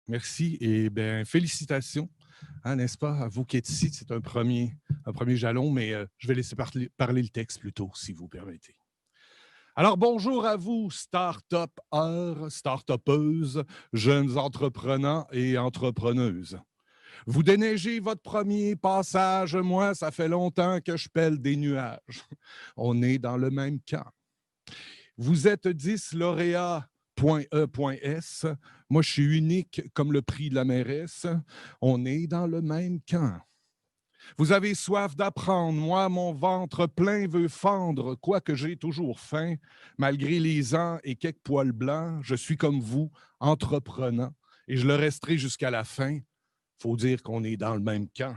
Merci et bien, félicitations, hein, n'est-ce pas, à vous qui êtes ici. C'est un premier jalon, mais je vais laisser parler le texte plutôt, si vous permettez. Alors, bonjour à vous, start-upers, start-upeuses, jeunes entrepreneurs et entrepreneuses. Vous déneigez votre premier passage, moi, ça fait longtemps que je pèle des nuages. On est dans le même camp. Vous êtes 10 lauréats .E.S. Moi, je suis unique comme le prix de la mairesse. On est dans le même camp. Vous avez soif d'apprendre. Moi, mon ventre plein veut fendre, quoique j'ai toujours faim. Malgré les ans et quelques poils blancs, je suis comme vous, entreprenant, et je le resterai jusqu'à la fin. Faut dire qu'on est dans le même camp.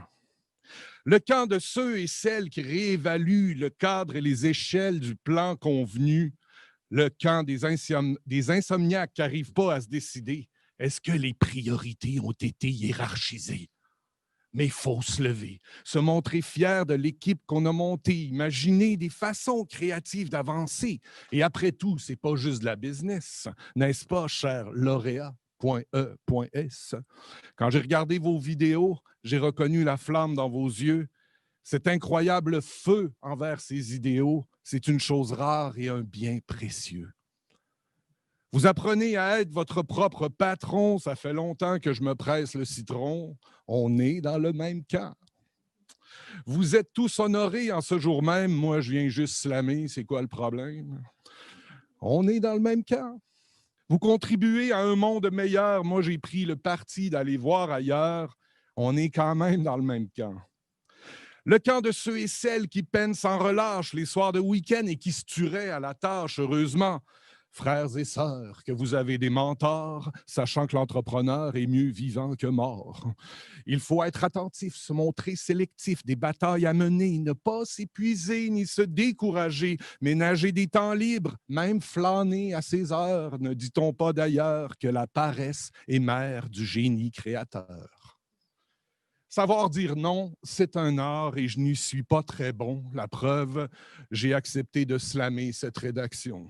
Le camp de ceux et celles qui réévaluent le cadre et les échelles du plan convenu, le camp des insomniaques qui n'arrivent pas à se décider. Est-ce que les priorités ont été hiérarchisées? Mais il faut se lever, se montrer fier de l'équipe qu'on a montée, imaginer des façons créatives d'avancer. Et après tout, ce n'est pas juste de la business, n'est-ce pas, cher lauréat.E.S? Quand j'ai regardé vos vidéos, j'ai reconnu la flamme dans vos yeux. Cet incroyable feu envers ces idéaux, c'est une chose rare et un bien précieux. Vous apprenez à être votre propre patron, ça fait longtemps que je me presse le citron. On est dans le même camp. Vous êtes tous honorés en ce jour même, moi je viens juste slammer, c'est quoi le problème? On est dans le même camp. Vous contribuez à un monde meilleur, moi j'ai pris le parti d'aller voir ailleurs. On est quand même dans le même camp. Le camp de ceux et celles qui peinent sans relâche les soirs de week-end et qui se tueraient à la tâche, heureusement. Frères et sœurs, que vous avez des mentors, sachant que l'entrepreneur est mieux vivant que mort. Il faut être attentif, se montrer sélectif, des batailles à mener, ne pas s'épuiser ni se décourager, ménager des temps libres, même flâner à ses heures. Ne dit-on pas d'ailleurs que la paresse est mère du génie créateur? Savoir dire non, c'est un art et je n'y suis pas très bon. La preuve, j'ai accepté de slammer cette rédaction.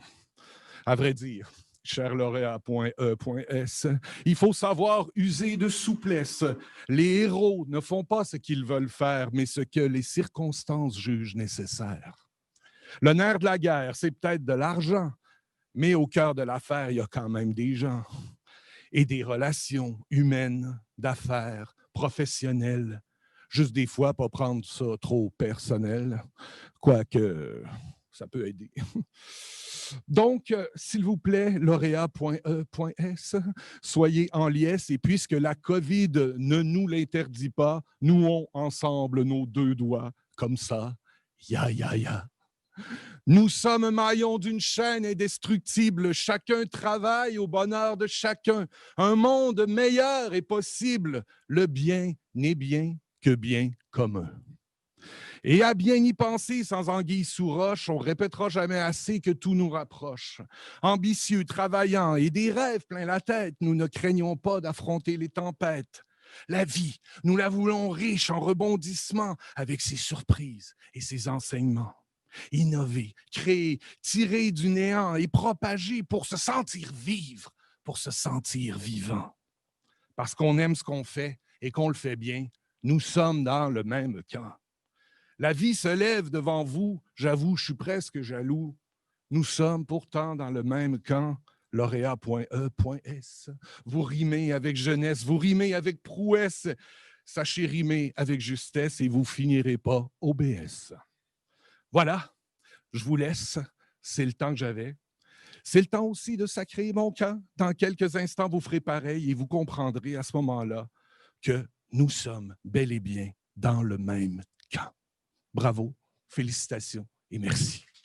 À vrai dire, cher lauréat.E.S, il faut savoir user de souplesse. Les héros ne font pas ce qu'ils veulent faire, mais ce que les circonstances jugent nécessaire. Le nerf de la guerre, c'est peut-être de l'argent, mais au cœur de l'affaire, il y a quand même des gens et des relations humaines, d'affaires, professionnelles. Juste des fois, pas prendre ça trop personnel, quoique ça peut aider. Donc, s'il vous plaît, lauréat.e.s, soyez en liesse et puisque la COVID ne nous l'interdit pas, nouons ensemble nos deux doigts comme ça. Ya, ya, ya. Nous sommes maillons d'une chaîne indestructible. Chacun travaille au bonheur de chacun. Un monde meilleur est possible. Le bien n'est bien que bien commun. Et à bien y penser sans anguille sous roche, on répétera jamais assez que tout nous rapproche. Ambitieux, travaillants et des rêves plein la tête, nous ne craignons pas d'affronter les tempêtes. La vie, nous la voulons riche en rebondissements avec ses surprises et ses enseignements. Innover, créer, tirer du néant et propager pour se sentir vivre, pour se sentir vivant. Parce qu'on aime ce qu'on fait et qu'on le fait bien, nous sommes dans le même camp. La vie se lève devant vous, j'avoue, je suis presque jaloux. Nous sommes pourtant dans le même camp, lauréat.e.s. Vous rimez avec jeunesse, vous rimez avec prouesse. Sachez rimer avec justesse et vous finirez pas OBS. Voilà, je vous laisse. C'est le temps que j'avais. C'est le temps aussi de sacrer mon camp. Dans quelques instants, vous ferez pareil et vous comprendrez à ce moment-là que nous sommes bel et bien dans le même camp. Bravo, félicitations et merci.